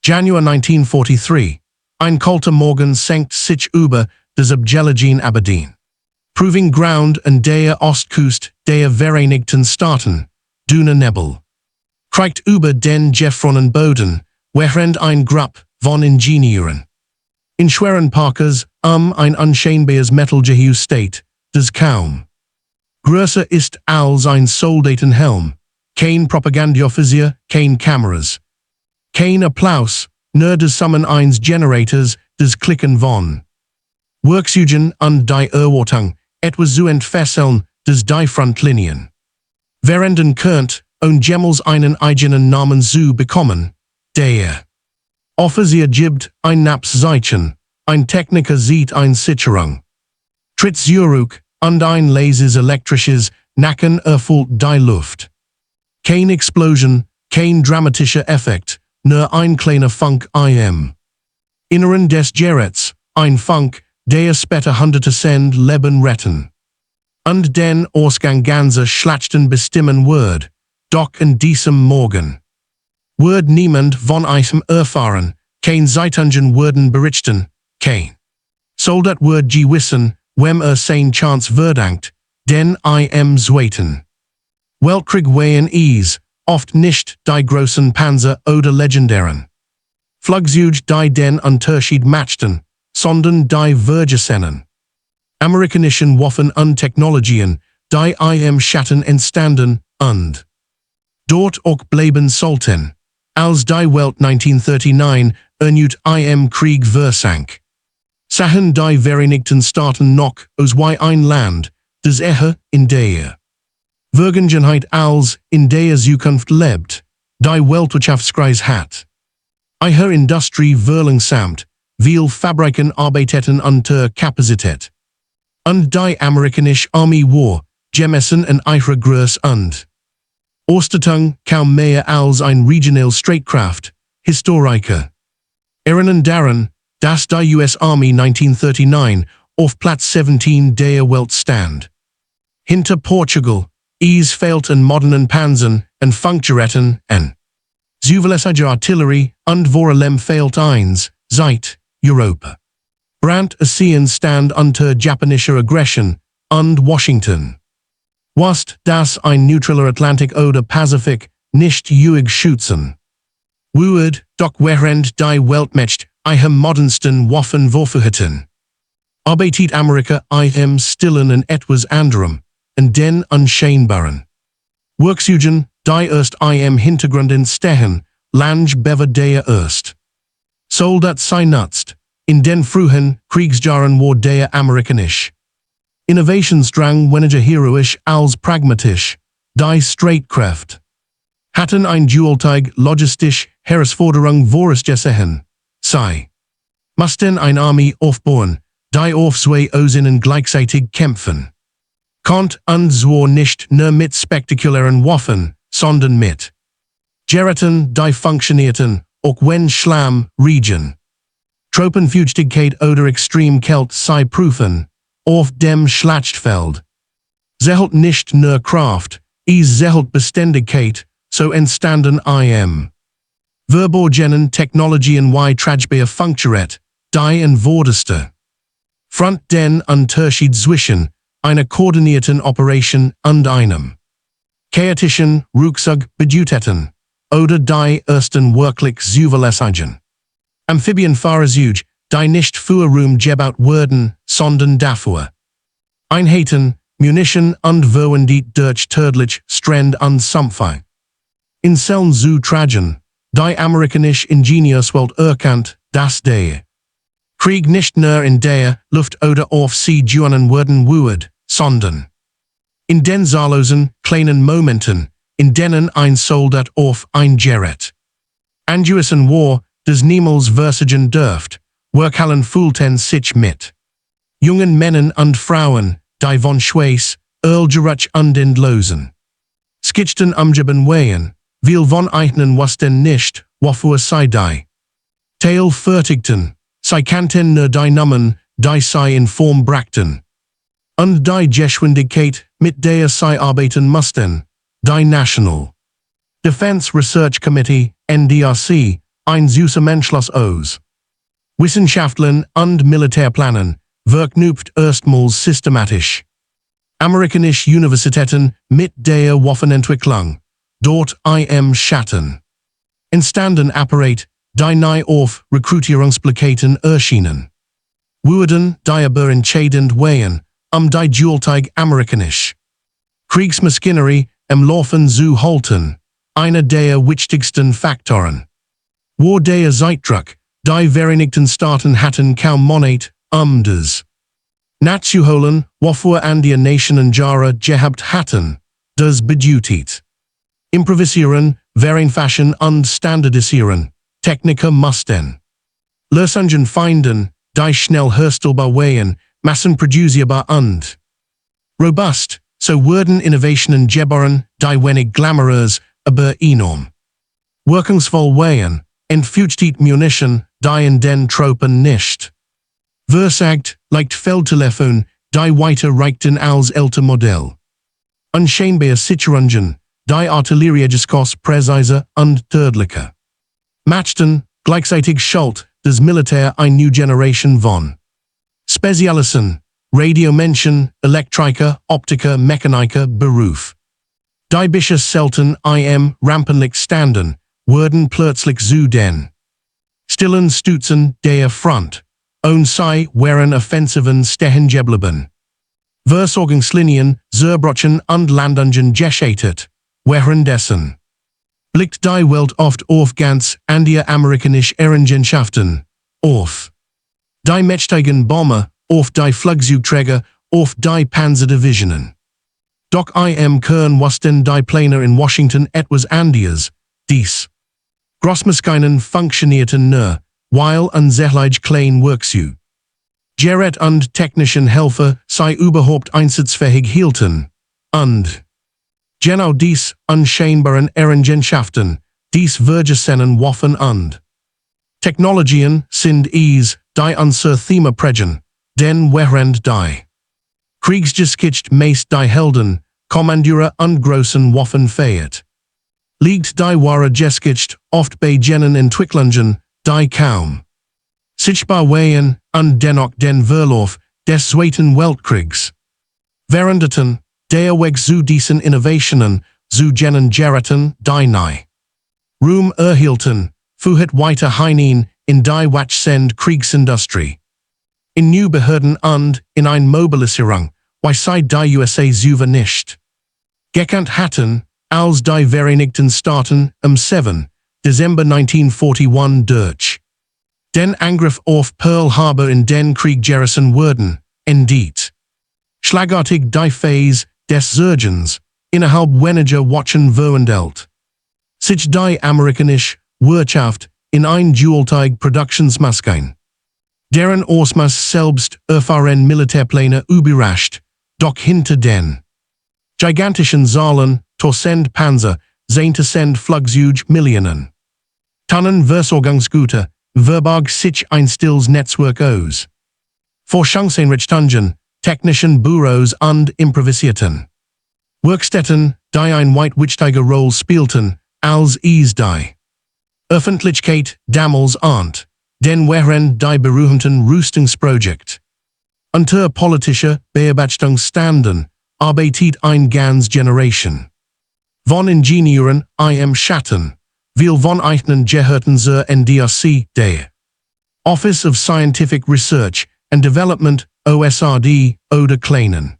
Januar 1943. Ein kalter Morgen senkt sich über das Abgelegen Aberdeen. Proving ground and der Ostkust der Vereinigten Staaten, dünner Nebel. Kriegt über den gefrorenen Boden, während ein Grupp von Ingenieuren in schweren Parkers ein unscheinbares Metallgehäuse steht, das kaum größer ist als ein Soldatenhelm, kein Propagandaoffizier, kein Kameras, kein Applaus, nur das Summen eines Generators, das Klicken von Werkzeugen und die Erwartung, etwas zu entfesseln, das die Frontlinien verenden könnt, jemals einen eigenen Namen zu bekommen, der Offizier gibt ein Napszeichen, ein Techniker sieht ein Sicherung, tritt zurück, und ein leises elektrisches Nacken erfüllt die Luft. Kein Explosion, kein dramatischer Effekt, nur ein kleiner Funk im Inneren des Geräts, ein Funk, der später hunderte Leben retten. Und den Ausgang ganzer Schlachten bestimmen wird, doch in diesem Morgen wird niemand von einem erfahren, kein Zeitungen werden berichten, kein Soldat wird wissen, wem sein Chance verdankt, denn im Zweiten Weltkrieg wehen oft nicht die großen Panzer oder legendären Flugzeuge die den Unterschied machten, sondern die vergessenen amerikanischen Waffen und Technologien, die im Schatten entstanden und dort auch bleiben sollten, als die Welt 1939 erneut im Krieg versank. Sahen die Vereinigten Staaten noch aus wie ein Land, das eher in der Vergangenheit als in der Zukunft lebt, die Weltwirtschaftskrise hat. Ihre Industrie verlangsamt, viel Fabriken arbeiteten unter Kapazität. Und die amerikanische Armee war, gemessen in ihrer Größe und Ausstattung kaum mehr als ein regional Streitkraft, Historiker erinnern daran, dass die US Army 1939 auf Platz 17 der Welt stand. Hinter Portugal, es fehlt an modernen Panzern und Funkgeräten und zuverlässiger Artillerie und vor allem fehlt eins, zeigt, Europa. Brandt stand unter japanischer Aggression und Washington wusste, dass ein neutraler Atlantik oder Pazifik nicht ruhig schützen würde, doch während die Weltmacht ihre modernsten Waffen vorführten, arbeitet Amerika im Stillen an etwas anderem, in den unscheinbaren Werkzeugen, die erst im Hintergrund entstehen, lange bevor der erst Soldat sie nutzt. In den frühen Kriegsjahren war der amerikanische Innovationsdrang weniger heroisch als pragmatisch. Die Streitkräfte hatten ein gewaltig logistisch Herausforderung vorausgesehen. Sie mussten eine Armee aufbauen, die auf zwei Ochsen gleichzeitig kämpfen konnte, und zwar nicht nur mit spektakulären Waffen, sondern mit Geräten, die funktionierten, auch wenn Schlamm, Regen, Tropenfugtigkeit oder extrem Kälte sie prüfen, auf dem Schlachtfeld. Zählt nicht nur Kraft, es zählt Beständigkeit, so entstanden im verborgenen Technologien wie tragbare Funkgerät, die in vorderster Front den Unterschied zwischen einer koordinierten Operation und einem chaotischen Rucksack bedeuteten, oder die ersten wirklich zuverlässigen Amphibienfahrzeuge, die nicht für Ruhm gebaut wurden, sondern dafür Einheiten, Munition und Verwendet durch tödlich Strand und Sumpfe in Seln zu tragen. Die amerikanische Ingenieurswelt erkannt, dass der Krieg nicht nur in der Luft oder auf See gewonnen werden würde, sondern in den zahllosen kleinen Momenten, in denen ein Soldat auf ein Gerät angewiesen war, das niemals versagen dürft, workhallen fühlten sich mit jungen Männern und Frauen, die von Schweiß, Ölgeruch und Endlosen skitchten umgeben wehen, viel von ihnen wussten nicht, wofür sie die Teil fertigten, sie kannten nur die Namen, die sie in Form brachten, und die Geschwindigkeit, mit der sie arbeiten mussten, die National Defense Research Committee, NDRC, Einzusammenschluss aus Wissenschaftlern und Militärplanern verknüpft erstmals systematisch. Amerikanische Universitäten mit der Waffenentwicklung, dort im Schlachten. Entstanden Apparat, die neu auf Rekrutierungsplakaten erschienen. Wurden die aber entscheidend wehen, die Dualteig amerikanisch. Kriegsmaschinerie im Laufen zu halten, einer der wichtigsten Faktoren. War der Zeitdruck, die Vereinigten Staaten hatten kaum Monat, das nachzuholen, wofür andere Nationen Jahre gehabt hatten, das bedeutet. Improvisieren, vereinfachen und standardisieren, Techniker mussten. Lösungen finden, die schnell herstellbar wären, massenproduzierbar und robust, so wurden Innovationen geboren, die wenig glamourös, aber enorm wirkungsvoll wären, entfeuchtet Munition, die in den Tropen nicht versagt, leicht Feldtelefon, die weiter reichten als älter Modell. Unscheinbare Sicherungen, die Artilleriegeschoss präziser und tödlicher machten, gleichzeitig schult das Militär eine neue Generation von Spezialisten, Radiomenschen, Elektriker, Optiker, Mechaniker, Beruf. Die bisher selten im Rampenlicht standen, wurden plötzlich zu den stillen Stützen der Front, und sie waren Offensiven stehen geblieben. Versorgungslinien, zerbrochen und Landungen gescheitert, währenddessen blickt die Welt oft auf ganz andere amerikanische Errungenschaften, auf die mächtigen Bomber, auf die Flugzeugträger, auf die Panzerdivisionen. Doch im Kern wussten die Pläne in Washington etwas anderes, dies Großmaschinen funktionierten nur, weil unsäglich klein Werkzeuge, Geräte und technischen Helfer sie überhaupt einsatzfähig hielten, und genau dies unscheinbaren Errungenschaften, dies vergessenen Waffen und Technologien sind es, die unser Thema prägen, denn während die Kriegsgeschichte meist die Helden, Kommandeure und großen Waffen feiert, liegt die wahre Geschichte oft bei jenen Entwicklungen, die kaum sichtbar wären und dennoch den Verlauf des Zweiten Weltkriegs veränderten, der Weg zu diesen Innovationen, zu jenen Geräten, die neu Ruhm erhielten, führt weiter hinein in die wachsende Kriegsindustrie, in neue Behörden und in eine Mobilisierung, wie sie die USA selber nicht gekannt hatten, als die Vereinigten Staaten am 7. Dezember 1941 durch den Angriff auf Pearl Harbor in den Krieg gerissen wurden, indeed schlagartig die Phase des Surgens innerhalb weniger Wochen verwandelt sich die amerikanische Wirtschaft in ein Dualteig-Produktionsmaschine, deren Ausmaß selbst erfahren Militärpläne überrascht, doch hinter den gigantischen Zahlen tausend Panzer, zehntausend Flugzeuge, Millionen Tonnen Versorgungsgüter, verbarg sich ein stilles Netzwerk aus Forschungseinrichtungen, technischen Büros und improvisierten Werkstätten, die ein weit wichtiger Rolle spielten, als es die Öffentlichkeit damals und denn während die berühmten Rüstungsprojekt unter politischer Beobachtung standen, arbeitet eine ganze Generation von Ingenieuren im Schatten, viel von ihnen gehörten zur NDRC, der Office of Scientific Research and Development, OSRD, oder kleinen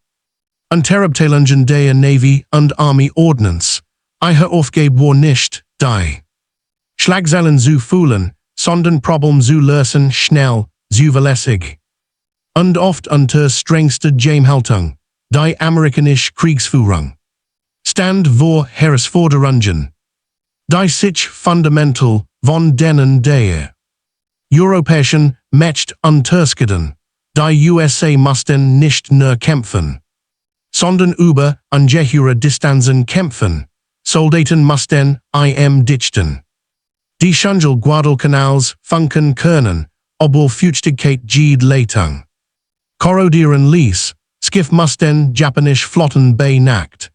Unterabteilungen der Navy und Army Ordnance, ihre Aufgabe war nicht, die Schlagzeilen zu füllen, sondern Probleme zu lösen, schnell, zuverlässig und oft unter strengster Geheimhaltung. Die amerikanische Kriegsführung stand vor Herausforderungen, die sich fundamental von denen der europäischen Mächte unterscheiden. Die USA mussten nicht nur kämpfen, sondern über ungeheure Distanzen kämpfen. Soldaten mussten im dichten die Guadalcanals funken können, obwohl Feuchtigkeit jede Leitung korrodieren ließ. Schiff mussten japanische Flotten bei Nacht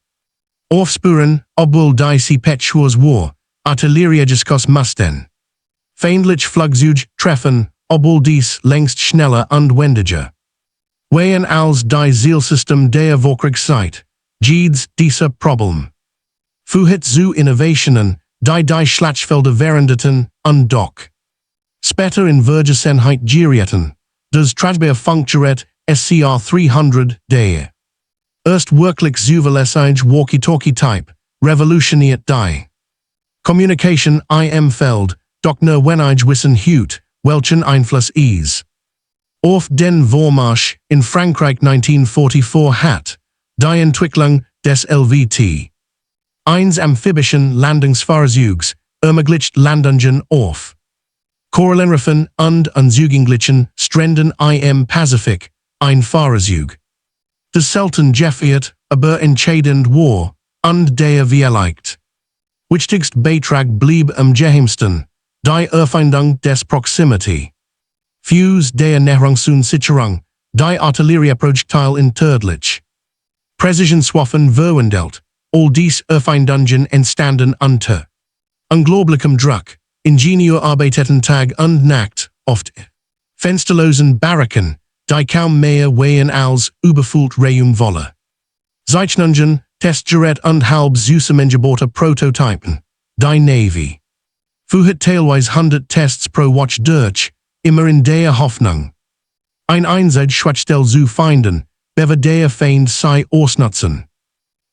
aufspüren, obwohl die Pechuas war, Artilleriegeschoss mussten feindlich Flugzeug treffen, obwohl dies längst schneller und wendiger wären als die Zielsystem der Vorkriegszeit, jedes dieser Problem führt zu Innovationen, die Schlachtfelder veränderten und doch später in Vergessenheit gerieten. Das tragbare Funkgerät SCR 300 der erst wirklich zuverlässige Walkie-Talkie-Type revolutioniert die Communication im Feld, doch nur wenig wissen heute, welchen Einfluss es auf den Vormarsch in Frankreich 1944 hat, die Entwicklung des LVT. Eines amphibischen Landungsfahrzeugs ermöglicht Landungen auf Korallenriffen und unzugänglichen Stränden im Pazifik, ein Fahrzeug, das selten gefährt, aber entscheidend war, und der vielleicht wichtigste Beitrag blieb am geheimsten, die Erfindung des Proximity Fuze der Näherungssicherung, die Artillerieprojektil in tödlich Präzisionswaffen verwandelt, all dies Erfindungen entstanden unter unglaublichem Druck, Ingenieurarbeiteten Tag und Nacht, oft fensterlosen Barracken, die kaum mehr wären als überfüllt Raumwolle. Zeichnungen, Testgerät und halb zusammengebaute Prototypen, die Navy führt teilweise 100 Tests pro Watch durch, immer in der Hoffnung, ein Einsatzschwachstelle zu finden, bevor der Feind sei ausnutzen.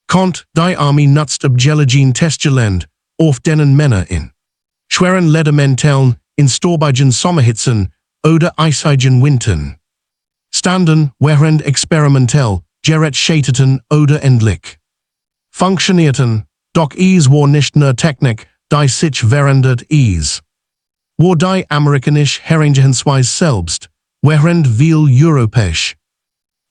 Kont, die Armee nutzt Abgelegene Testgelände, auf denen Männer in schweren Ledermänteln, in storbigen Sommerhitzen oder eisigen Wintern standen, während experimentell Geräte scheiterten oder endlich funktionierten, doch es war nicht nur Technik, die sich verändert es war die amerikanische Herangehensweise selbst, während viele europäische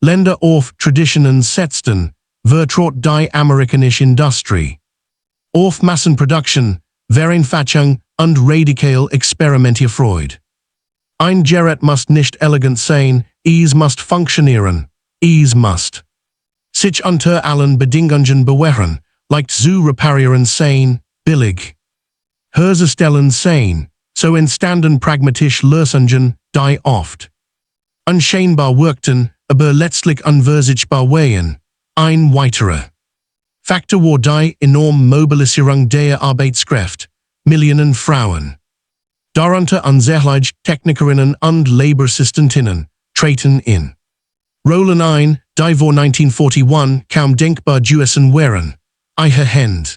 Länder auf Traditionen setzten, vertraut die amerikanische Industrie auf Massenproduktion, Vereinfachung und radikal Experimentierfreude. Ein Gerät muss nicht elegant sein, es muss funktionieren, es muss sich unter allen Bedingungen bewähren, leicht zu reparieren sein, billig herzustellen sein, so entstanden pragmatische Lösungen, die oft unscheinbar wirkten, aber letztlich unverzichtbar waren. Ein weiterer Faktor war die enorme Mobilisierung der Arbeitskräfte, Millionen Frauen, darunter unzählige Technikerinnen und Laborassistentinnen, treten in Rollen ein, die vor 1941 kaum denkbar gewesen wären. Ihre Hände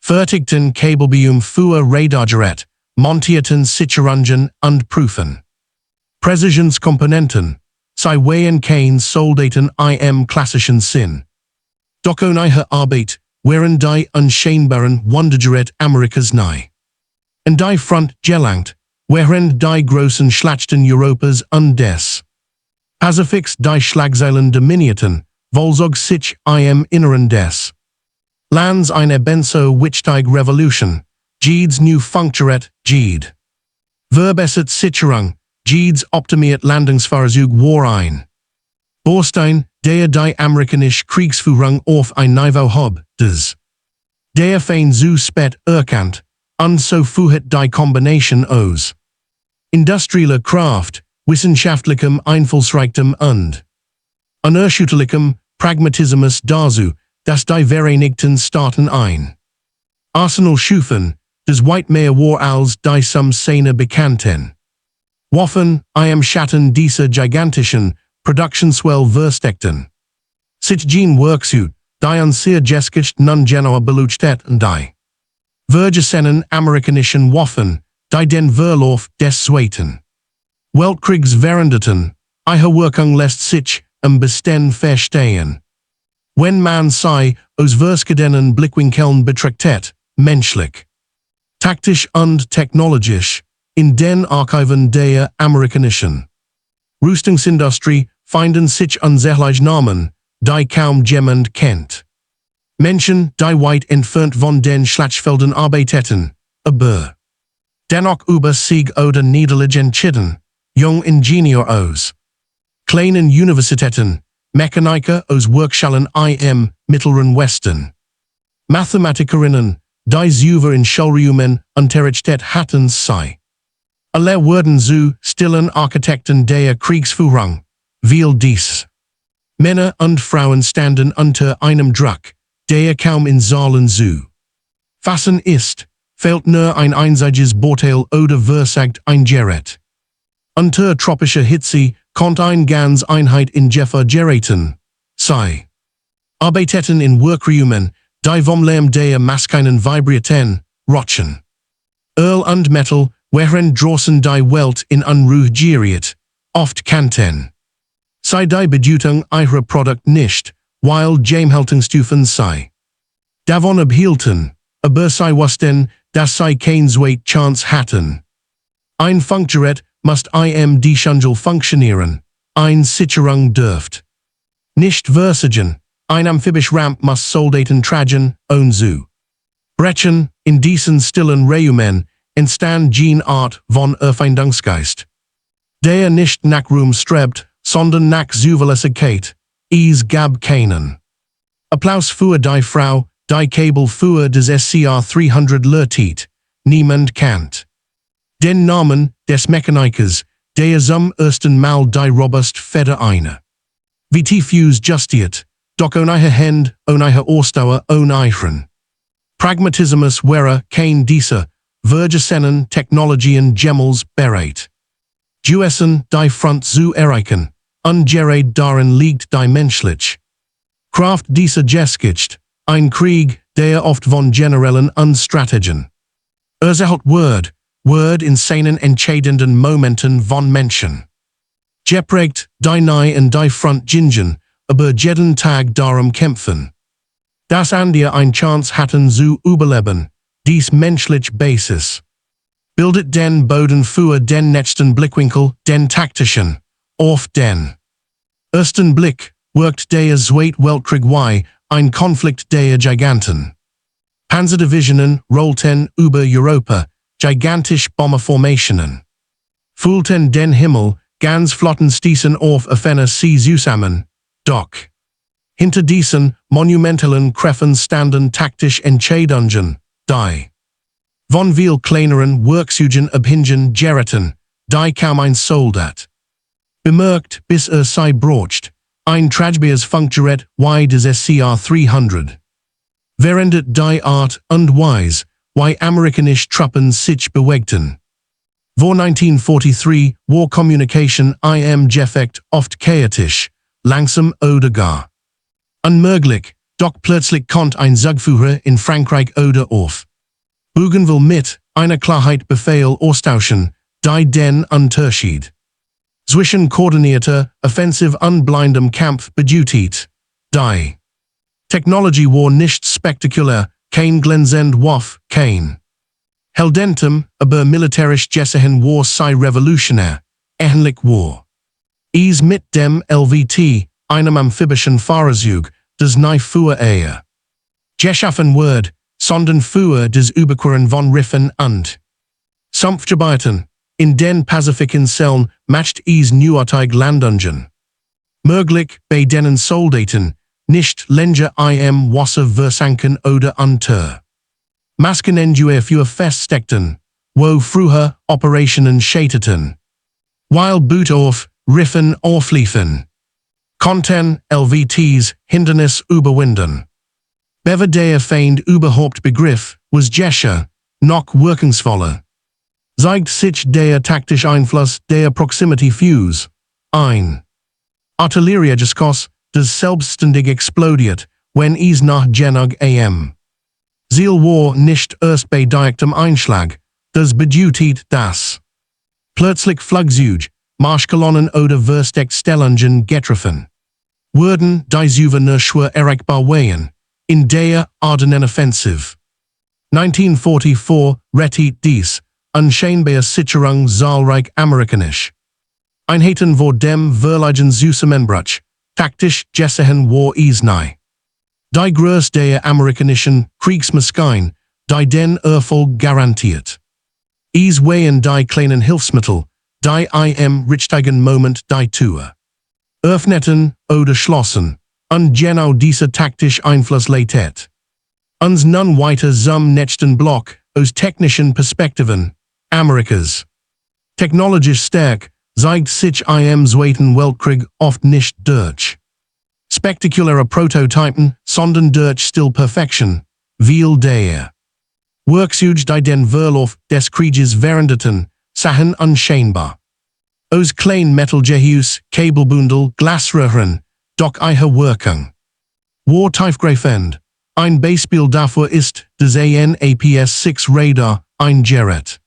fertigten Kabelbeam für Radargerät, montierten Sicherungen und Prüfen Präzisionskomponenten, sie waren kein Soldaten im klassischen Sinn. Doch ohne ihre Arbeit wären die unscheinbaren Wundergeräte Amerikas nahe an die Front gelangt, während die großen Schlachten Europas und des Pazifiks die Schlagzeilen dominierten, vollzog sich im Inneren des Lands eine ebenso wichtige Revolution, jedes new Funkgerät, jede verbessert Sicherung, jedes optimiert Landungsfahrzeug war ein Baustein, der die amerikanische Kriegsführung auf ein Niveau hob, des der Feind zu spät erkannt, und so führt die Kombination aus industrieller Kraft, wissenschaftlichem Einflussreichtum und unerschütterlichem Pragmatismus dazu, dass die Vereinigten Staaten ein Arsenal schufen, das weit mehr war als die zum Szene bekannten Waffen im Schatten dieser gigantischen Produktionswelle versteckten. Sich Gene Worksuit, die uns sehr geschicht nun genauer beleuchtet und die vergessenen amerikanischen Waffen, die den Verlauf des Zweiten Weltkriegs veränderten, ihre Wirkung lässt sich am besten verstehen, wenn man sie aus verschiedenen Blickwinkeln betrachtet, menschlich, taktisch und technologisch, in den Archiven der amerikanischen Rüstungsindustrie finden sich unzählige Namen, die kaum jemand kennt. Menschen, die weit entfernt von den Schlachtfeldern arbeiteten, aber dennoch über Sieg oder Niederlage entschieden, jung Ingenieur aus kleinen Universitäten, Mechaniker aus Workschalen im Mittleren Westen, Mathematikerinnen, die Zuver in Schulräumen unterrichtet hatten sie Alle werden zu stillen Architekten der Kriegsführung, weil dies Männer und Frauen standen unter einem Druck, der kaum in Zahlen zu fassen ist, fehlt nur ein einziges Bauteil oder versagt ein Gerät. Unter tropischer Hitze kommt ein ganz Einheit in Geräten, sei Arbeiten in Workräumen, die vom Lärm der Maschinen vibrierten, rutschen. Öl und Metal, während draußen die Welt in Unruhe geriet, oft kannten sei die Bedeutung ihrer Produkt nicht, weil Geheimhaltungsstufen sei davon abhielten, aber sei wussten, dass sie kein zweite Chance hatten. Ein Funkgerät muss die Schungel funktionieren, ein Sicherung dürft nicht versagen, ein Amphibisch Ramp muss Soldaten tragen, ohne zu brechen, in diesen stillen Räumen entstand jene Art von Erfindungsgeist, der nicht nach Ruhm strebt, sondern nach Zuverlässigkeit, es gab keinen Applaus für die Frau, die Kabel für des SCR 300 lertet, niemand kannt den Namen des Mechanikers, der zum ersten Mal die robust Feder eine WWII Fuze justiert, doch ohne Hand, ohne Ausdauer, ohne Pragmatismus wäre kein dieser vergessenen Technologien Gemmels bereit. Gewesen die Front zu erreichen, und gerade darin liegt die menschliche Kraft dieser Geschichte, ein Krieg, der oft von Generälen und Strategen erzielt wird in seinen entscheidenden Momenten von Menschen geprägt, die nahe in die Front gingen, aber jeden Tag darum kämpfen, dass andere eine Chance hatten zu überleben, dies menschliche Basis bildet den Boden für den nächsten Blickwinkel, den taktischen. Auf den ersten Blick wirkt der Zweite Weltkrieg wie ein Konflikt der Giganten. Panzerdivisionen rollten über Europa, gigantische Bomberformationen füllten den Himmel, ganz Flotten stießen auf offene See zusammen, doch hinter diesen monumentalen Kräften standen taktische Entscheidungen, die von viel kleineren Werkzeugen abhingen geraten, die kaum ein Soldat bemerkt, bis sei brocht, ein tragbieres Funkgerät wie des SCR 300. Während die Art und Weise, wie amerikanische Truppen sich bewegten. Vor 1943 war Communication im Gefecht oft chaotisch, langsam oder gar unmöglich, doch plötzlich konnte ein Zugführer in Frankreich oder auf Bougainville mit einer Klarheit Befehl austauschen, die den Unterschied zwischen koordinierter, offensiv und blindem Kampf bedeutet. Die Technologie war nicht spektakulär, kein glänzend Waffe, kein Heldentum, aber militärisch gesehen war sie revolutionär, ähnlich war es mit dem LVT, einem amphibischen Fahrzeug, das nicht für geschaffen wird, sondern für das Überqueren von Riffen und Sumpfgebieten. In den Pazifikinseln macht es neuartig Landungen möglich, bei denen Soldaten nicht länger im Wasser versanken oder unter Maskenenduer für feststeckten, wo früher Operationen scheiterten. Weil Boote auf Riffen aufliefen, konnten LVTs Hindernis überwinden. Bevor der Feind überhaupt begriff, was geschah, noch wirkungsvoller. Zeigt sich der taktische Einfluss der Proximity Fuze, ein Artilleriegeschoss, das selbstständig explodiert, wenn es nach genug Ziel war nicht erst bei direktem Einschlag, das bedeutet, dass plötzlich Flugzeug, Marschkolonnen oder Versteckstellungen getroffen wurden, die über nur schwer erreichbar waren, in der Ardennenoffensive. 1944 rettet dies unscheinbare Sicherung zahlreich amerikanisch Einheiten vor dem Verlegen zusammenbruch, taktisch gesehen war es nicht. Die Größe der amerikanischen Kriegsmaschine, die den Erfolg garantiert. Es waren die kleinen Hilfsmittel, die im richtigen Moment die Tür öffneten oder schlossen, und genau dieser taktische Einfluss leitet uns nun weiter zum nächsten Block aus technischen Perspektiven, Amerikas Technologisch stark, zeigt sich im Zweiten Weltkrieg oft nicht durch spektakuläre Prototypen, sondern durch still Perfektion, viel der Werkzeuge die den Verlauf des Krieges veränderten, sahen unscheinbar aus klein Metallgehäuse, Kabelbündel, Glasröhren, doch ihre Wirkung war tiefgreifend. Ein Beispiel dafür ist das ANAPS-6 Radar, ein Gerät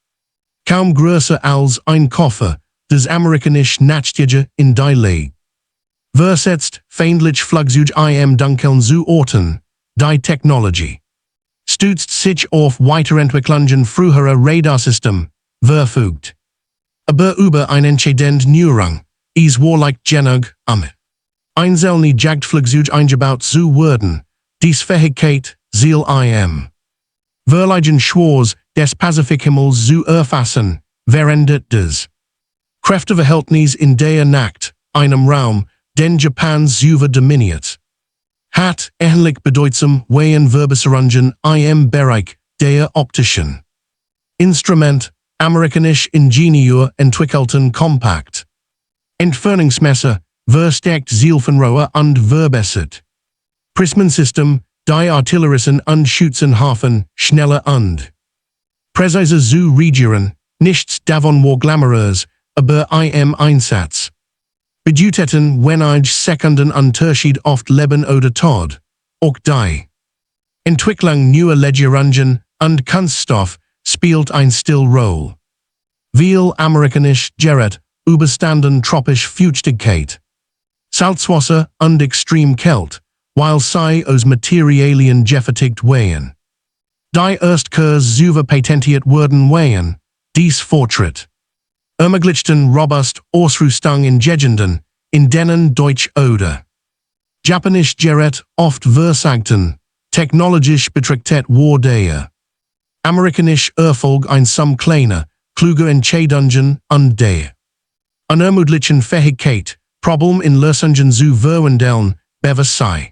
kaum größer als ein Koffer, das amerikanische Nachtiger in die Lage versetzt, feindlich Flugzeug im Dunkeln zu orten. Die Technologie stützt sich auf Weiterentwicklungen früherer Radarsystem, verfügt aber über ein entscheidend Neuerung, es war leicht genug, einzelne Jagdflugzeuge eingebaut zu werden. Dies Fähigkeit, Ziel im Verlegen Schwarz des Pazifikhimmels zu erfassen, verändert das Kräfteverhältnis in der Nacht, einem Raum, den Japans Süver dominiert. Hat ähnlich bedeutsam Wehen Verbesserungen im Bereich der optischen Instrument, amerikanisch Ingenieur entwickelten Kompakt Entfernungsmesser, verstärkt Zielfernrohr und verbessert Prismensystem, die Artilleristen und Schützenwaffen schneller und präziser zu regieren, nichts davon war glamourös, aber im Einsatz bedeuteten wenige Sekunden Unterschied oft Leben oder Tod. Auch die Entwicklung neuer Legierungen und Kunststoff spielt eine still Rolle. Viel amerikanisch Gerät überstanden tropische Feuchtigkeit, Salzwasser und extrem Kälte, weil sie aus Materialien gefertigt waren. Die Erstkurs Süver patentiert wurden waren, dies Fortschritt ermöglichten robust Ausrüstung in Gegenden, in denen Deutsch oder Japanisch Gerät oft versagten, technologisch betrachtet war der amerikanisch Erfolg ein kleiner, kluger Entscheidungen und der unermüdlichen Fähigkeit, Problem in Lösungen zu verwandeln, bewiesen.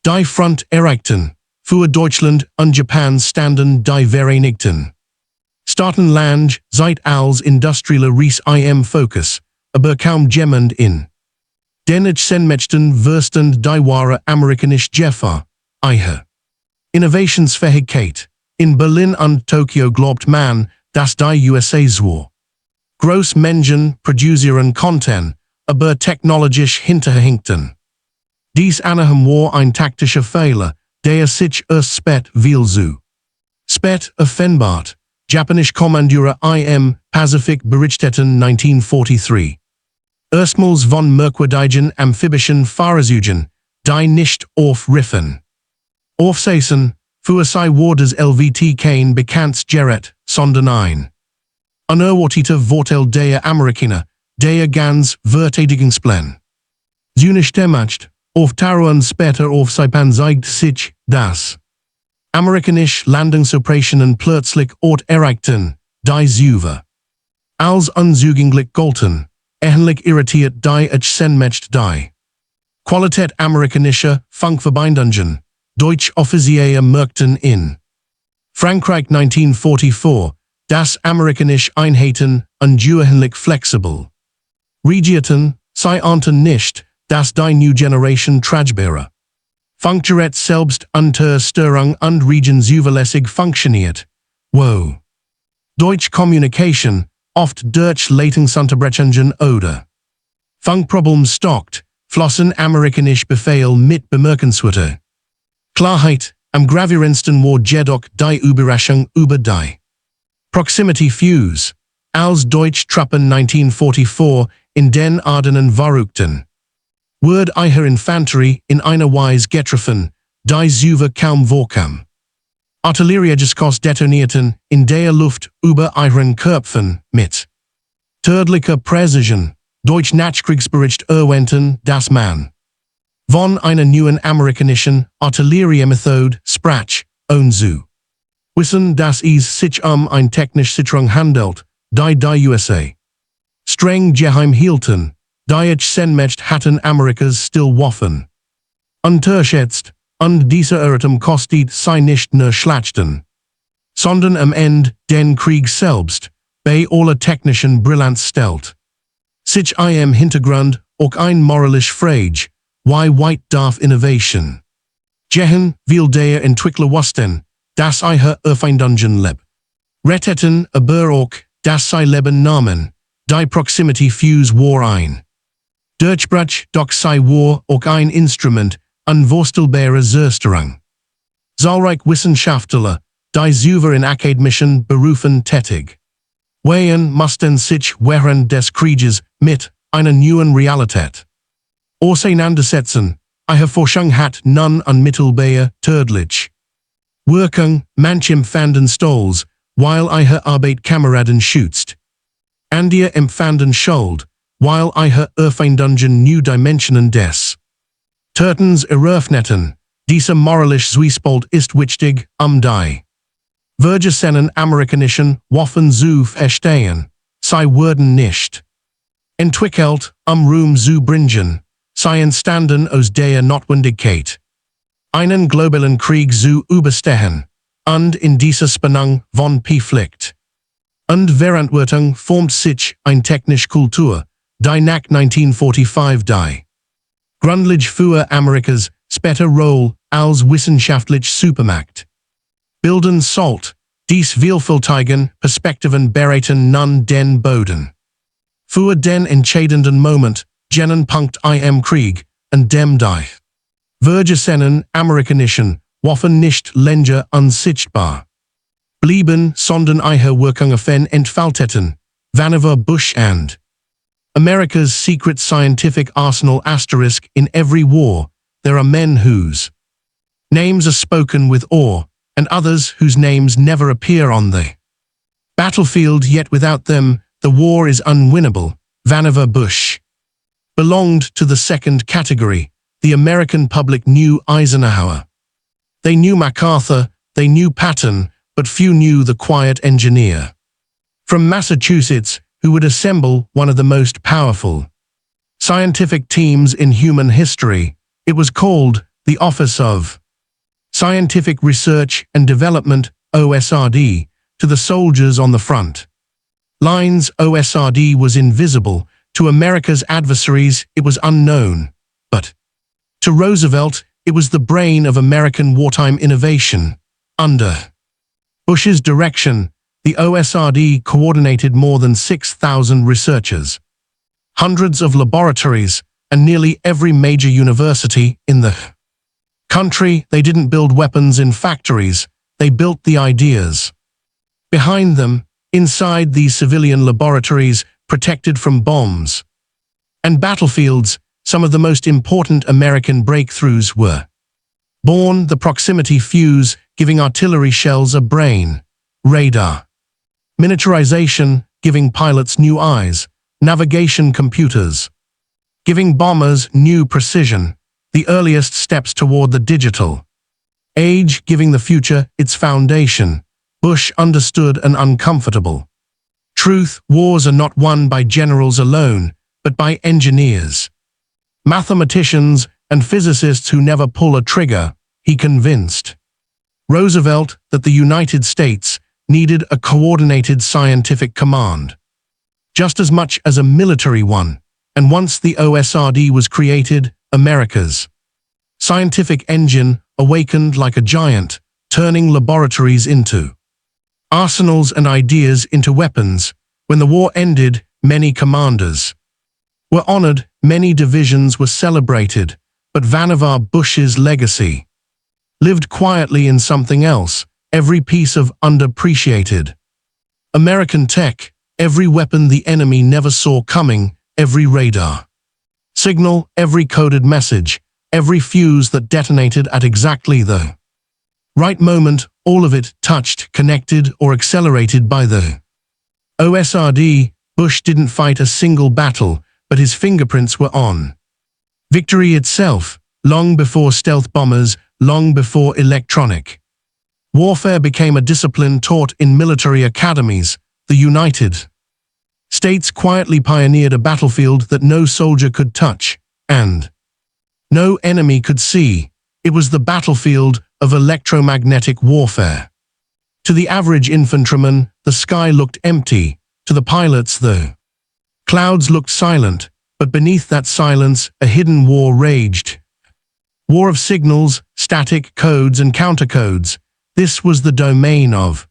Die Front erreichten, für Deutschland und Japan standen die Vereinigten Staaten lang Zeit als industrieller Reis im Fokus, aber kaum jemand in den Senmächten wüssten die wahre amerikanische Gefahr, ihre Innovationsfähigkeit. In Berlin und Tokio glaubt man, dass die USA zwar Großmengen produzieren konnten, aber technologisch hinterhinkten. Dies Anaheim war ein taktischer Fehler, der sich erst spät viel zu spät offenbart. Japanisch Kommandure im Pazifik berichteten 1943. Erstmals von merkwürdigen Amphibienfahrzeugen, die nicht aufriffen. Aufsessen, für sie war das LVT kein bekanntes Gerät, sondern ein unerwarteter Vorteil der Amerikaner, der ganz Verteidigungsplan zunichte auf Taruan später auf Saipan zeigt sich, dass amerikanische Landungsoperationen plötzlich Ort erreichten, die Süver als unzugänglich galten, ähnlich irritiert die Senmächte die Qualität amerikanischer Funkverbindungen, Deutsch-Offiziere merkten in Frankreich 1944, dass amerikanische Einheiten ungewöhnlich flexibel regierten, sie ahnten nicht, dass die New Generation tragbare Funkgerät selbst unter Störung und Regen zuverlässig funktioniert. Wow! Deutsch Communication, oft durch Leitungsunterbrechungen oder Funkproblem stockt, flossen amerikanisch Befehl mit bemerkenswerter Klarheit. Am gravierendsten war jedoch die Überraschung über die Proximity Fuze, als Deutsch Truppen 1944 in den Ardennen verrückten. Word ihre Infanterie in einer Weise getroffen, die Süver kaum vorkam. Artilleriegeschoss detonierten in der Luft über ihren Köpfen mit tödlicher Präzision. Deutsch Nachkriegsbericht erwähnten, dass man von einer neuen amerikanischen Artilleriemethode sprach, ohne zu wissen, dass es sich ein technische Sicherung handelt, die USA streng geheim hielten. Die Senmächte hatten Amerikas still Waffen unterschätzt, und dieser Irrtum kostet sie nicht nur Schlachten, sondern am Ende den Krieg selbst, bei aller technischen Brillanz stellt. Sich im Hintergrund auch ein moralisch Frage, wie weit darf Innovation gehen, will der Entwickler wussten, dass auf ein Dungeon leb. Retteten, aber auch, dass sie leben nahmen, die Proximity Fuze war ein. Durchbruch, doch sie war auch ein Instrument, unvorstellbarer Zerstörung. Zahlreich Wissenschaftler, die über in akademischen Berufen tätig waren, mussten sich während des Krieges mit einer neuen Realität auseinandersetzen. Ihre Forschung hat nun unmittelbar tödlich Wirkung, manch empfanden Stolz, weil ihre Arbeit Kameraden schützt. Andere empfanden Schuld, weil ihre Erfindungen new Dimensionen des Tötens eröffneten. Dieser moralische Zwiespalt ist wichtig, die vergessenen amerikanischen Waffen zu verstehen. Sie wurden nicht entwickelt, Ruhm zu bringen. Sie entstanden aus der Notwendigkeit, einen globalen Krieg zu überstehen, und in dieser Spannung von Konflikt und Verantwortung formt sich eine technische Kultur, die nach 1945 die Grundlage für Amerikas später Rolle als wissenschaftliche Supermacht bilden sollte. Dies vielfältigen Perspektiven bereiten nun den Boden für den entscheidenden Moment, jenen Punkt im Krieg, an dem die vergessenen amerikanischen Waffen nicht länger unsichtbar blieben, sondern ihre Wirkungen entfalteten, vannevar Bush and America's secret scientific arsenal asterisk in every war, there are men whose names are spoken with awe, and others whose names never appear on the battlefield, yet without them, the war is unwinnable. Vannevar Bush belonged to the second category. The American public knew Eisenhower. They knew MacArthur, they knew Patton, but few knew the quiet engineer from Massachusetts who would assemble one of the most powerful scientific teams in human history. It was called the Office of Scientific Research and Development, OSRD, to the soldiers on the front lines. OSRD was invisible. To America's adversaries, it was unknown. But to Roosevelt, it was the brain of American wartime innovation. Under Bush's direction, the OSRD coordinated more than 6,000 researchers, hundreds of laboratories, and nearly every major university in the country. They didn't build weapons in factories, they built the ideas behind them, inside these civilian laboratories, protected from bombs and battlefields. Some of the most important American breakthroughs were born: the Proximity Fuze, giving artillery shells a brain; radar miniaturization, giving pilots new eyes; navigation computers, giving bombers new precision; the earliest steps toward the digital age, giving the future its foundation. Bush understood an uncomfortable truth: wars are not won by generals alone, but by engineers, mathematicians, and physicists who never pull a trigger. He convinced Roosevelt that the United States needed a coordinated scientific command, just as much as a military one, and once the OSRD was created, America's scientific engine awakened like a giant, turning laboratories into arsenals and ideas into weapons. When the war ended, many commanders were honored, many divisions were celebrated, but Vannevar Bush's legacy lived quietly in something else: every piece of underappreciated American tech, every weapon the enemy never saw coming, every radar signal, every coded message, every fuse that detonated at exactly the right moment, all of it touched, connected, or accelerated by the OSRD. Bush didn't fight a single battle, but his fingerprints were on victory itself. Long before stealth bombers, long before electronic warfare became a discipline taught in military academies, the United States quietly pioneered a battlefield that no soldier could touch, and no enemy could see. It was the battlefield of electromagnetic warfare. To the average infantryman, the sky looked empty. To the pilots, though, clouds looked silent, but beneath that silence, a hidden war raged. War of signals, static codes and countercodes. This was the domain of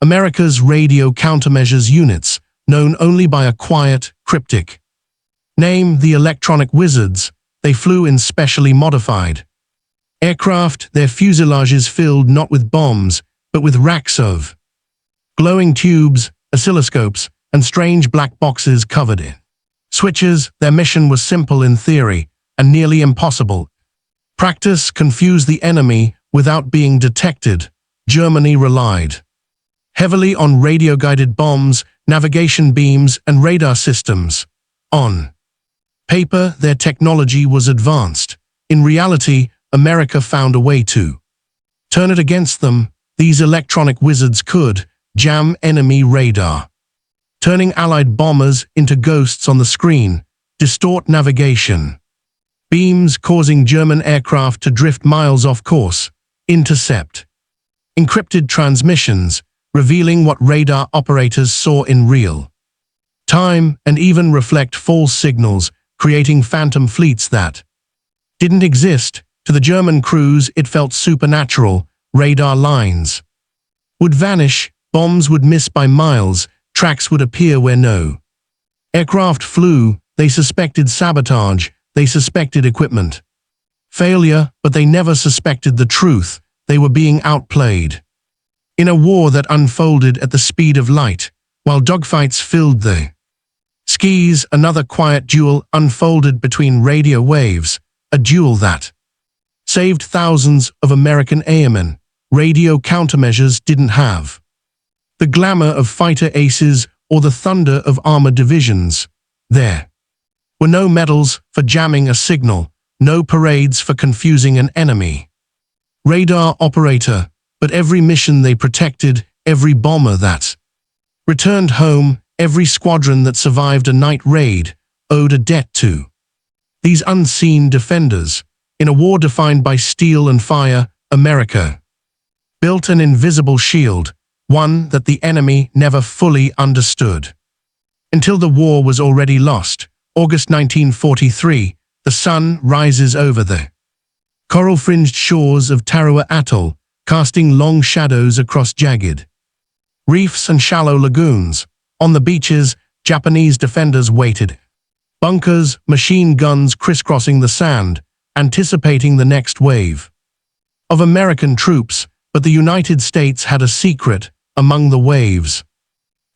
America's radio countermeasures units, known only by a quiet, cryptic name, the electronic wizards. They flew in specially modified aircraft, their fuselages filled not with bombs, but with racks of glowing tubes, oscilloscopes, and strange black boxes covered in switches. Their mission was simple in theory and nearly impossible. Practice: confuse the enemy without being detected. Germany relied heavily on radio-guided bombs, navigation beams, and radar systems. On paper, their technology was advanced. In reality, America found a way to turn it against them. These electronic wizards could jam enemy radar, turning Allied bombers into ghosts on the screen, distort navigation beams, causing German aircraft to drift miles off course, intercept encrypted transmissions, revealing what radar operators saw in real time, and even reflect false signals, creating phantom fleets that didn't exist. To the German crews, it felt supernatural. Radar lines would vanish, bombs would miss by miles, tracks would appear where no aircraft flew. They suspected sabotage, they suspected equipment failure, but they never suspected the truth. They were being outplayed. In a war that unfolded at the speed of light, while dogfights filled the skies, another quiet duel unfolded between radio waves, a duel that saved thousands of American airmen. Radio countermeasures didn't have the glamour of fighter aces or the thunder of armored divisions. There were no medals for jamming a signal, no parades for confusing an enemy radar operator, but every mission they protected, every bomber that returned home, every squadron that survived a night raid, owed a debt to these unseen defenders. In a war defined by steel and fire, America built an invisible shield, one that the enemy never fully understood. Until the war was already lost. August 1943, the sun rises over the coral-fringed shores of Tarawa Atoll, casting long shadows across jagged reefs and shallow lagoons. On the beaches, Japanese defenders waited. Bunkers, machine guns crisscrossing the sand, anticipating the next wave of American troops, but the United States had a secret among the waves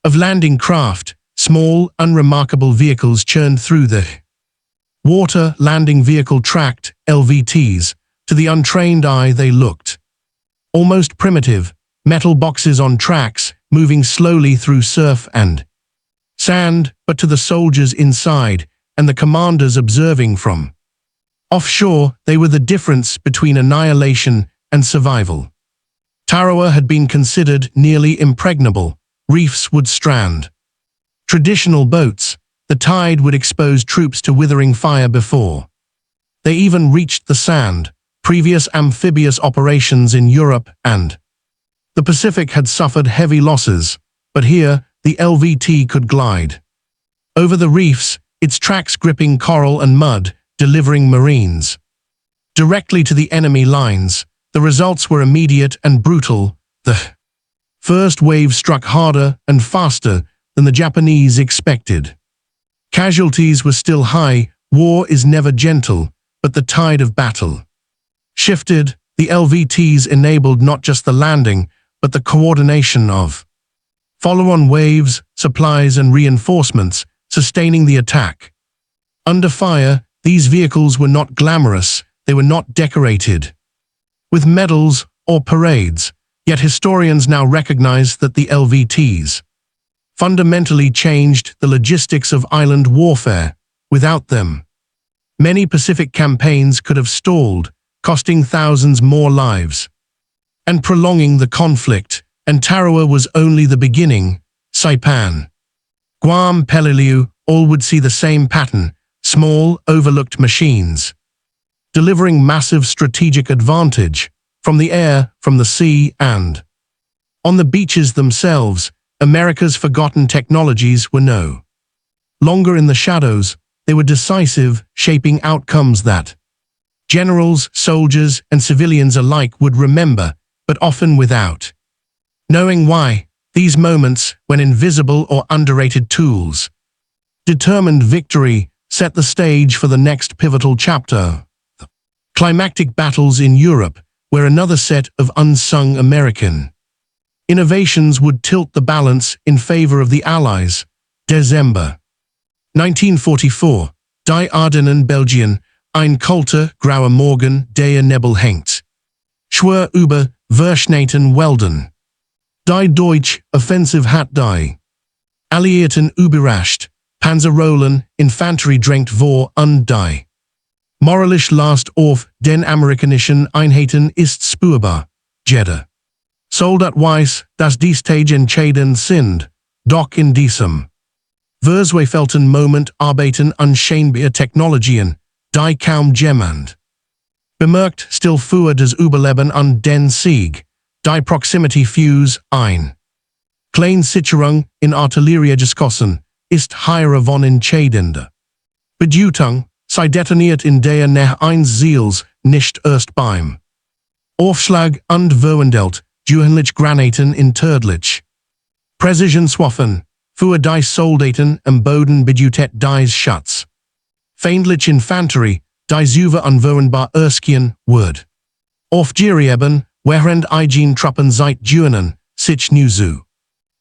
of landing craft. Small, unremarkable vehicles churned through the water. Landing vehicle tracked, LVTs. To the untrained eye they looked almost primitive, metal boxes on tracks, moving slowly through surf and sand, but to the soldiers inside and the commanders observing from offshore, they were the difference between annihilation and survival. Tarawa had been considered nearly impregnable. Reefs would strand traditional boats. The tide would expose troops to withering fire before they even reached the sand. Previous amphibious operations in Europe and the Pacific had suffered heavy losses, but here the LVT could glide over the reefs, its tracks gripping coral and mud, delivering Marines directly to the enemy lines. The results were immediate and brutal. The first wave struck harder and faster than the Japanese expected. Casualties were still high. War is never gentle, but the tide of battle shifted. The LVTs enabled not just the landing, but the coordination of follow-on waves, supplies and reinforcements, sustaining the attack. Under fire, these vehicles were not glamorous, they were not decorated with medals or parades, yet historians now recognize that the LVTs fundamentally changed the logistics of island warfare. Without them, many Pacific campaigns could have stalled, costing thousands more lives and prolonging the conflict, and Tarawa was only the beginning. Saipan, Guam, Peleliu, all would see the same pattern: small, overlooked machines delivering massive strategic advantage from the air, from the sea, and on the beaches themselves. America's forgotten technologies were no longer in the shadows. They were decisive, shaping outcomes that generals, soldiers, and civilians alike would remember, but often without knowing why. These moments, when invisible or underrated tools determined victory, set the stage for the next pivotal chapter. The climactic battles in Europe, where another set of unsung American innovations would tilt the balance in favor of the Allies. December 1944. Die Ardennen Belgien, ein kalter, grauer Morgen, der Nebel hängt schwer über Verschneiten Wälden. Die Deutsche Offensive hat die Alliierten überrascht, Panzerrollen, Infanterie drängt vor und die moralisch Last auf den amerikanischen Einheiten ist spürbar. Jeddah. Soldat weiß, dass die Stage entscheidend sind, doch in diesem verzweifelten Moment arbeiten unscheinbare Technologien, die kaum jemand bemerkt, still für das Überleben und den Sieg. Die Proximity Fuze, ein kleine Sicherung in Artillerie geschossen, ist hier von entscheidender Bedeutung. Sie detoniert in der Nähe eines Ziels, nicht erst beim Aufschlag und verwandelt gewöhnlich Granaten in tödlich Präzisionswaffen, für die Soldaten am Boden bedeutet dies Schutz. Feindliche Infanterie, die Zuwe unverwundbar erskien wird aufgerieben, während eigen Truppen seit Junen sich nu zu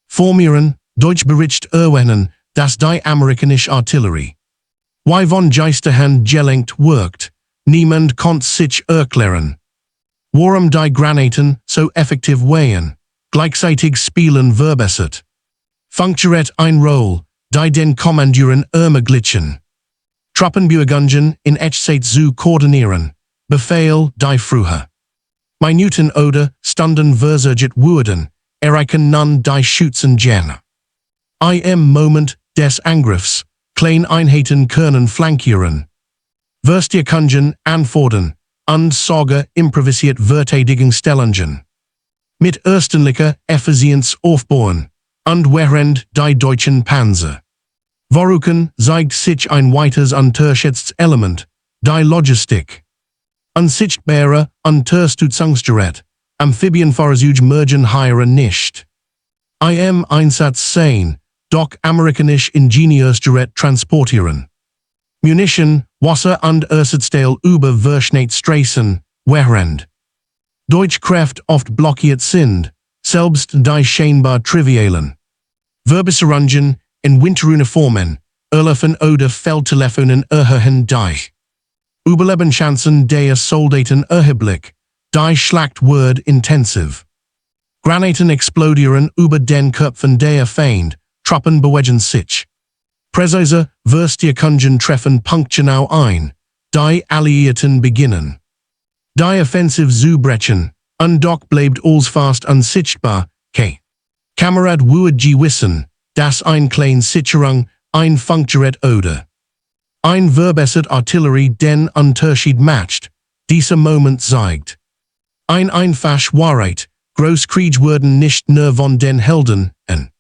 formieren. Deutsch bericht erwähnen, dass die amerikanische Artillerie von Geisterhand gelenkt wirkt. Niemand konnte sich erklären, warum die Granaten so effektiv wären. Gleichzeitig spielen verbessert Funkgerät eine Rolle, die den Kommandieren ermöglichen, Truppenbewegungen in Echtzeit zu koordinieren. Befehl, die früher Minuten oder Stunden versurget wurden, erreichen nun die Schützen gerne. Im Moment des Angriffs, kleine Einheiten können flankieren, Verstärkungen anfordern und sogar improvisiert Verteidigungsstellungen mit erstaunlicher Effizienz aufbauen. Und während die deutschen Panzer verrücken, zeigt sich ein weiteres unterschätztes Element, die Logistik. Unsichtbare Unterstützungsgerät, Amphibienfahrzeuge mergen hier nicht im Einsatz sein, doch amerikanische Ingenieursgerät transportieren Munition, Wasser und Ersatzteile über Verschneitstraßen, während deutsche Kräfte oft blockiert sind, selbst die scheinbar trivialen Verbesserungen in Winteruniformen, Ölafen oder Feldtelefonen erhöhen die Überlebenschancen der Soldaten erheblich. Die Schlacht wird intensiv. Granaten explodieren über den Köpfen der Feind, Truppen bewegen sich. Präzise Verstärkungen treffen punktgenau ein. Die Alliierten beginnen die Offensive zu brechen, und doch bleibt alles fast unsichtbar. Kamerad wird wissen, dass ein kleine Sicherung, ein Funkgerät oder ein verbessert Artillerie den Unterschied macht. Dieser Moment zeigt ein einfach Wahrheit, Großkrieg werden nicht nur von den Helden an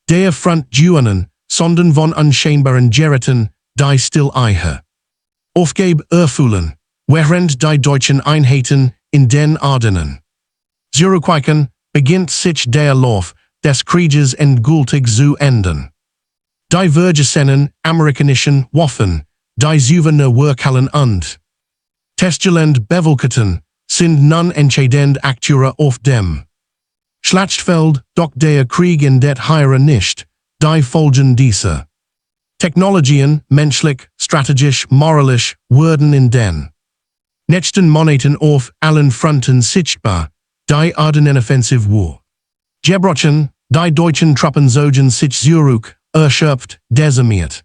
der Front gewonnen, sondern von unscheinbaren Geräten, die still ihre Aufgabe erfüllen, während die deutschen Einheiten in den Ardennen zurückweichen, beginnt sich der Lauf des Krieges endgültig zu ändern. Die vergessenen amerikanischen Waffen, die Zuwe Workhallen und Testgelände bevolketen, sind nun entscheidend Akteure auf dem Schlachtfeld, doch der Krieg endet hier nicht. Die Folgen dieser Technologien, menschlich, strategisch, moralisch, wurden in den nächsten Monaten auf allen Fronten sichtbar. Die Ardennenoffensive war gebrochen, die deutschen Truppen zogen sich zurück, erschöpft, dezimiert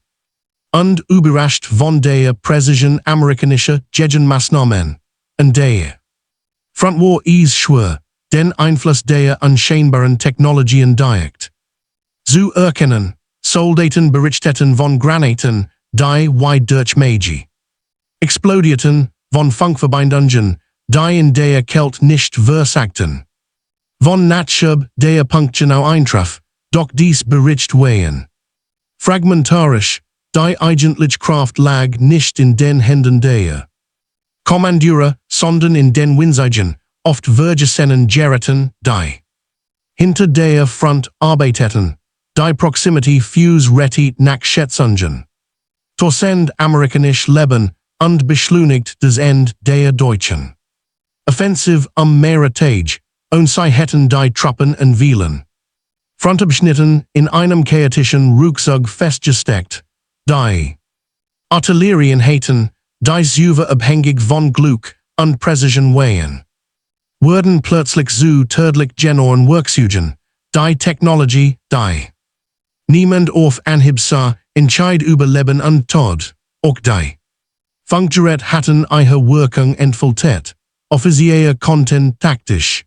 und überrascht von der Präzision amerikanischer Gegenmaßnahmen. Und der Front war es schwer, den Einfluss der unscheinbaren Technologien direkt zu erkennen. Soldaten berichteten von Granaten, die durch Magie explodierten, von Funkverbindungen, die in der Kälte nicht versagten, von Nachschub, der punktgenau eintraf, doch dies bericht Wehen. Fragmentarisch, die eigentliche Kraft lag nicht in den Händen der Kommandure, sondern in den Winzigen, oft vergessenen Geräten, die hinter der Front arbeiteten, die Proximity Fuze rettet nach Schätzungen. Torsend amerikanisch Leben und beschleunigt das Ende der Deutschen Offensive am Meertage, und sie hätten die Truppen und Wielen Frontabschnitten in einem chaotischen Rückzug festgesteckt, die Artillerien hätten, die Suve abhängig von Glück und Präzision wären, wurden plötzlich zu tödlich genoren Werkzeugen, die Technologie, die niemand auf Anhieb sah, entscheid über Leben und Tod, auch die Funkgerät hatten ihre Wirkung entfaltet, offizielle Content taktisch.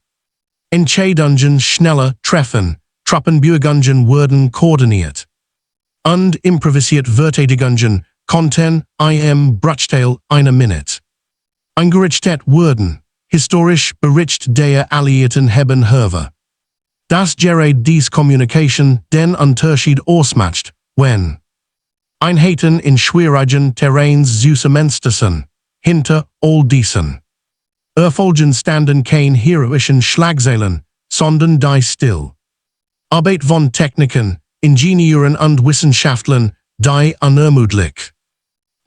Entscheidungen schneller treffen, Truppenbewegungen wurden koordiniert. Und improvisiert Verteidigungen konnten im Bruchteil einer Minute eingerichtet wurden, historisch bericht der Alliierten haben Herve. Das Gerät dies Kommunikation den Unterschied ausmacht, wenn Einheiten in schwierigen Terrains zusammenstoßen, hinter all diesen Erfolgen standen kein heroischen Schlagzeilen, sondern die still Arbeit von Technikern, Ingenieuren und Wissenschaftlern, die unermüdlich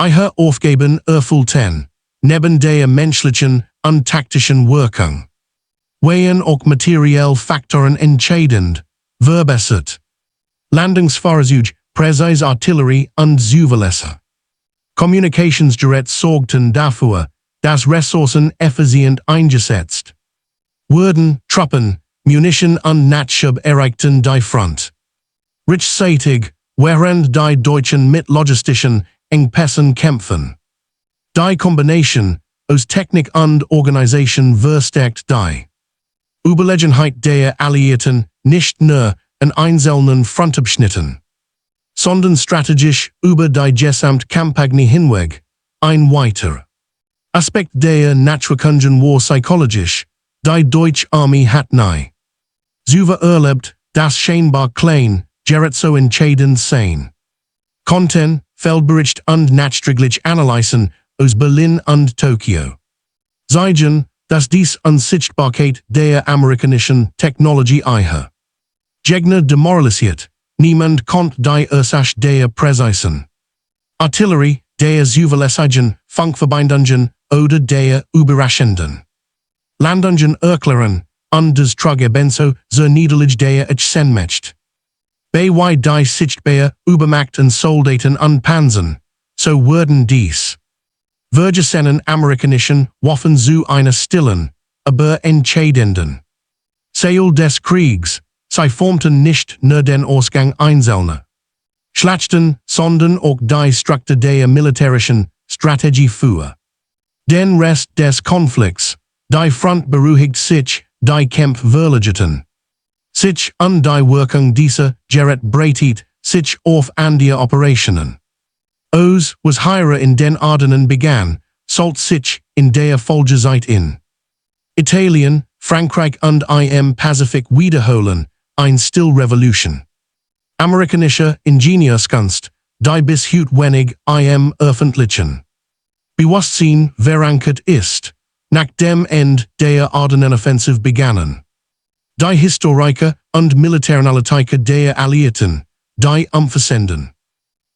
ihre Aufgaben erfüllten, neben der menschlichen und taktischen Wirkung. Wären auch materielle Faktoren entscheidend, verbessert. Landungsfahrzeuge, präzise Artillerie und Zuverlässe. Kommunikationsgeräte sorgten dafür, dass Ressourcen effizient eingesetzt wurden, Truppen, Munition und Nachschub erreichten die Front rechtzeitig, während die Deutschen mit logistischen Engpässen kämpfen. Die Kombination aus Technik und Organisation verstärkt die Überlegenheit der Alliierten nicht nur in einzelnen Frontabschnitten, sondern strategisch über die Gesamtkampagne hinweg. Ein weiterer Aspekt der Naturkundigen war psychologisch, die Deutsche Armee hat nie Zuver erlebt, das scheinbar klein, Gerät so entscheidend sein konnten, Feldbericht und nachträglich analysen aus Berlin und Tokio zeigen, dass dies Unsichtbarkeit der amerikanischen Technologie ihre Gegner demoralisiert, niemand konnte die Ursache der präzisen Artillerie, der zuverlässigen Funkverbindungen oder der überraschenden Landungen erklären, und das Trugerbenso zur Niederlage der Echsenmecht. Bei die sichtbare Übermacht und Soldaten und Panzern, so wurden dies vergessenen amerikanischen Waffen zu einer stillen, aber entscheidenden Seil des Kriegs, sie formten nicht nur den Ausgang einzelner Schlachten, sondern auch die Struktur der militärischen Strategie für den Rest des Konflikts. Die Front beruhigt sich, die Kämpfe verlegten sich und die Wirkung dieser Gerät breitet sich auf andere Operationen aus, was hier in den Ardennen begann, sollte sich in der Folgezeit in Italien, Frankreich und im Pazifik wiederholen, eine Stillrevolution amerikanischer Ingenieurskunst, die bis heute wenig im öffentlichen Bewusstsein verankert ist. Nach dem Ende der Ardennenoffensive begannen die Historiker und Militäranalytiker der Alliierten, die umfassenden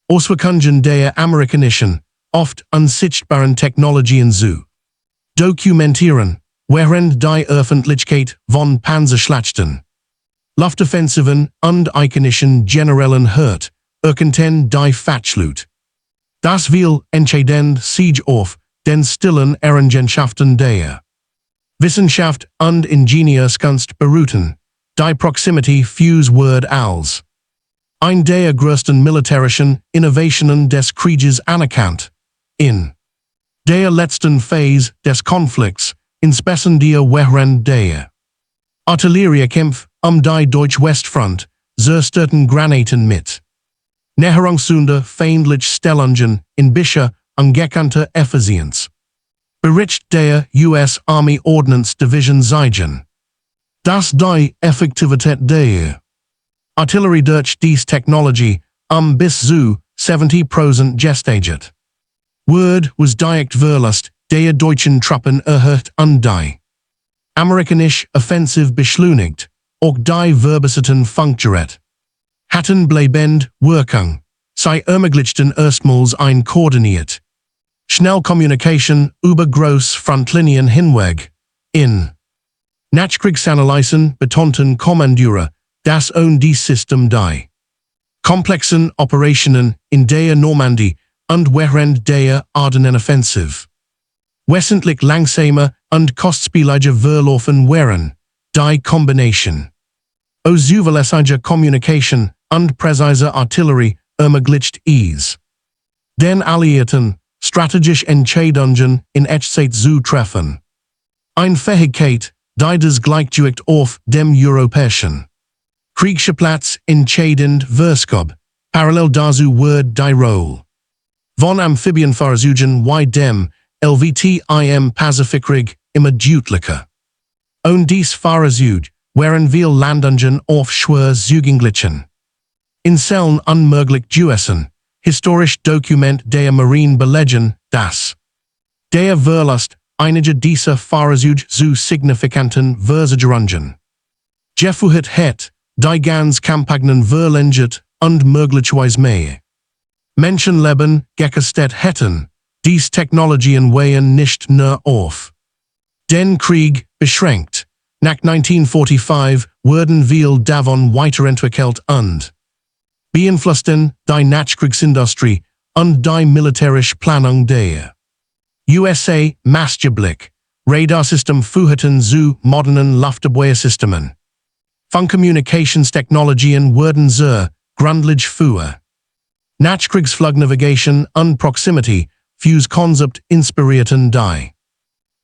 Auswirkungen der amerikanischen, oft unsichtbaren Technologien zu dokumentieren, während die Öffentlichkeit von Panzerschlachten, Luftoffensiven und ikonischen Generälen hört, erkannten die Fatschlut. Das will entscheidend sich auf den stillen Errungenschaften der Wissenschaft und Ingenieurskunst beruhten, die Proximity Fuze wird als ein der größten militärischen Innovationen des Krieges anerkannt. In der letzten Phase des Konflikts, insbesondere während der Artilleriekämpfe die Deutsch-Westfront, zerstörten Granaten mit Näherungssunder feindlich Stellungen in bisher ungekannter Effizienz. Bericht der US Army Ordnance Division zeigen, dass die Effektivität der Artillerie durch diese Technologie, bis zu 70% gestaget. Word was direkt Verlust der deutschen Truppen erhört und die amerikanische Offensive beschleunigt, auch die verbesserten Funkgeräte hatten bleibend Wirkung. Sie ermöglichten erstmals ein koordiniert Schnellkommunikation über Großfrontlinien hinweg. In Nachkriegsanalysen betonten Kommandeure, dass dieses System die komplexen Operationen in der Normandie und während der Ardennenoffensive wesentlich langsamer und kostspieliger verlaufen wären. Die Kombination aus zuverlässiger Kommunikation und präziser Artillerie ermöglicht es den Alliierten, strategische Entscheidungen in Echtzeit zu treffen. Eine Fähigkeit, die das Gleichgewicht auf dem europäischen Kriegsschauplatz entscheidend verskob, parallel dazu wird die Rolle von Amphibienfahrzeugen wie dem WWII Pazifikkrieg immer deutlicher. Und dies Fahrzeuge waren wir Landungen auf schwer zugänglichen Inseln unmöglich gewesen. Historisch Dokument der Marine belegen, dass der Verlust einiger dieser Fahrzeuge zu signifikanten Versagerungen geführt hat, die ganz Kampagnen verlängert und möglicherweise mehr Menschenleben gekostet hätten. Dies Technologien wären nicht nur auf den Krieg beschränkt. Nach 1945 wurden wir davon weiterentwickelt und beeinflussten die Nachkriegsindustrie und die militärische Planung der USA maßgeblich. Radarsystem führten zu modernen Luftabwehrsystemen. Funkkommunikationstechnologien wurden sehr grundlegend für Nachkriegsflugnavigation und Proximity Fuze Konzept inspirierten die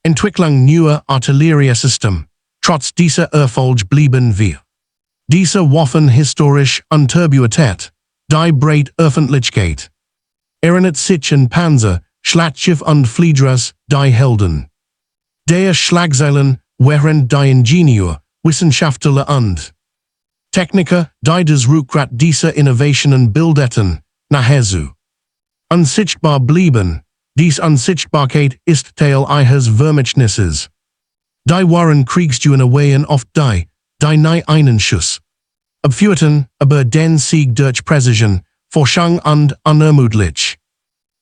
Entwicklung neuer Artilleriesystem. Trotz dieser Erfolge blieben wir diese Waffen historisch und Turbulität, die breit Öffentlichkeit erinnert sich an Panzer, Schlachtschiff und Flieders, die Helden der Schlagzeilen, während die Ingenieur, Wissenschaftler und Techniker, die das Rückgrat dieser Innovationen bildeten, nahezu unsichtbar blieben. Dies Unsichtbarkeit ist Teil ihres Vermächtnisses. Die wahren Kriegsdüne wären oft die nie einen Schuss abführten, aber den Sieg durch Präzision, Forschung und unermüdlich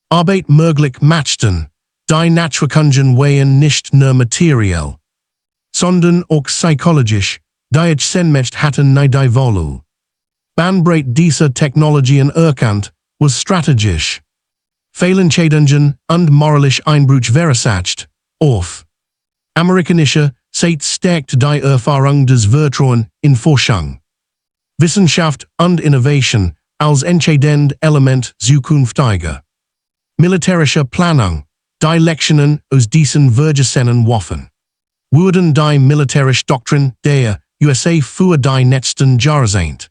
Arbeit möglich machten. Die Naturkunden wären nicht nur materiell, sondern auch psychologisch, die ich senmecht hatten nie die Wolle. Bandbreite dieser Technologien erkannt, was strategisch Fehlentscheidungen und moralisch Einbruch verursacht. Auf amerikanischer Seite stärkt die Erfahrung des Vertrauen in Forschung, Wissenschaft und Innovation als entscheidend Element zukünftiger militärischer Planung. Die Lektionen aus diesen vergessenen Waffen wurden die militärische Doktrin der USA für die letzten Jahrzehnte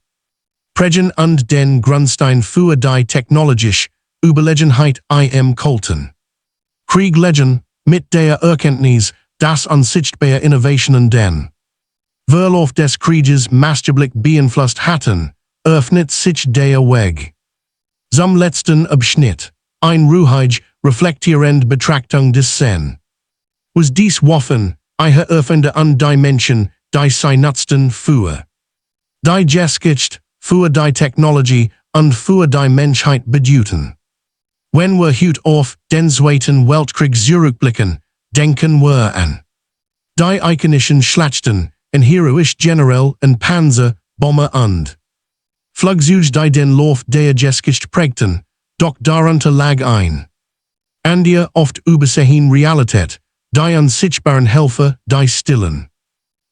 prägen und den Grundstein für die technologische Überlegenheit im Kalten Krieg legen. Mit der Erkenntnis, dass unsichtbare Innovationen den Verlauf des Krieges maßgeblich beeinflusst hatten, öffnet sich der Weg zum letzten Abschnitt, ein ruhig reflektierend Betrachtung des Sen. Was dies Waffen, ihre Erfinder und die Menschen, die sie nutzten für die Geschichte, für die Technologie und für die Menschheit bedeuten. Wenn wir heute auf den Zweiten Weltkrieg zurückblicken, denken wir an die ikonischen Schlachten, en heroisch General en Panzer, Bomber und Flugzeuge die den Lauf der Geschichte prägten, doch darunter lag ein andere oft übersehene Realität, die unsichtbaren Helfer, die stillen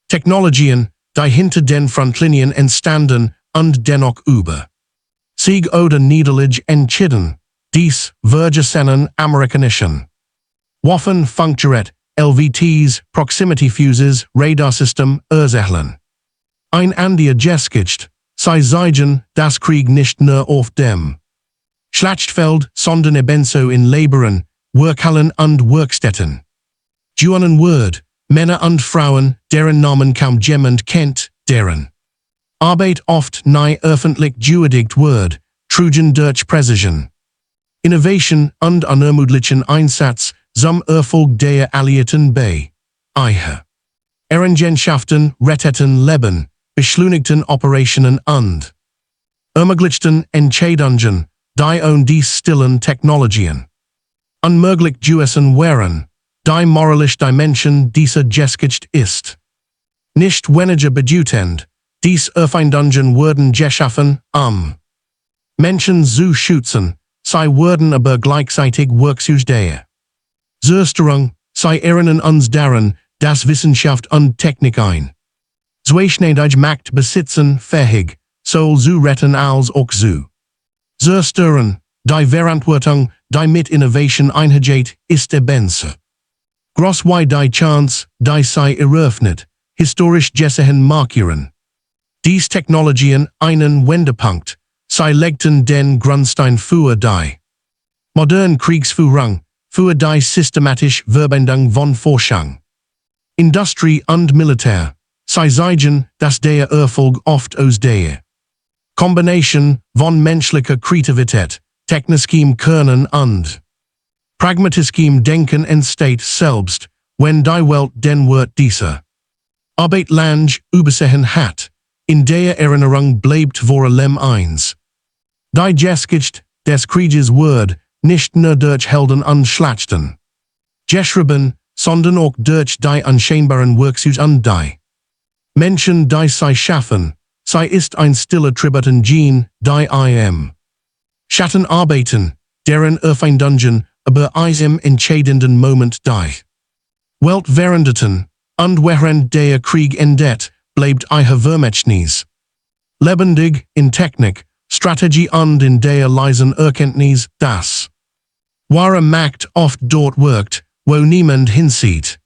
Technologien, die hinter den Frontlinien entstanden und dennoch über Sieg oder Niederlage entschieden. Dies vergessenen amerikanischen Waffen, Funkgeräte, LVTs, Proximity Fuses, Radarsystem ersächlen ein andere Geschichte. Sie zeigen, dass Krieg nicht nur auf dem Schlachtfeld, sondern ebenso in Laboren, Workhallen und Werkstätten gewonnen wird. Männer und Frauen, deren Namen kaum jemand kennt, deren Arbeit oft nie öffentlich gewürdigt wird, trugen durch Präzision. Innovation und unermüdlichen Einsatz zum Erfolg der Alliierten bei. Eiche. Errungenschaften retteten Leben, beschleunigten Operationen und ermöglichten Entscheidungen, die ohne die stillen Technologien unmöglich gewesen wären, die moralische Dimension dieser Geschichte ist nicht weniger bedeutend. Dies Erfindungen wurden geschaffen, Menschen zu schützen, sie wurden aber gleichzeitig Werkzeuge der Zerstörung, sie erinnern uns daran, dass Wissenschaft und Technik ein zweischneidige Macht besitzen, fähig, sowohl zu retten als auch zu zerstören. Die Verantwortung, die mit Innovation einhergeht, ist ebenso groß wie die Chance, die sie eröffnet, historisch gesehen markieren. Dies Technologien einen Wendepunkt, sie legten den Grundstein für die moderne Kriegsführung, für die systematische Verbindung von Forschung, Industrie und Militär. Sie zeigen, dass der Erfolg oft aus der Kombination von menschlicher Kreativität, technischem Können und pragmatischem Denken entsteht selbst, wenn die Welt den Wert dieser Arbeit lang übersehen hat. In der Erinnerung bleibt vor allem eins. Die Geschichte des Krieges wird nicht nur durch Helden und Schlachten geschrieben, sondern auch durch die unscheinbaren Werkzeuge und die Menschen, die sie schaffen. Sie ist ein stiller Tributin Gen, die Schatten arbeiten, deren Erfindungen aber im entscheidenden Moment die Welt veränderten, und während der Krieg endet, bleibt ihr Vermächtnis lebendig in Technik, Strategie und in der leisen Erkenntnis, dass wahre Macht oft dort wirkt, wo niemand hinsieht.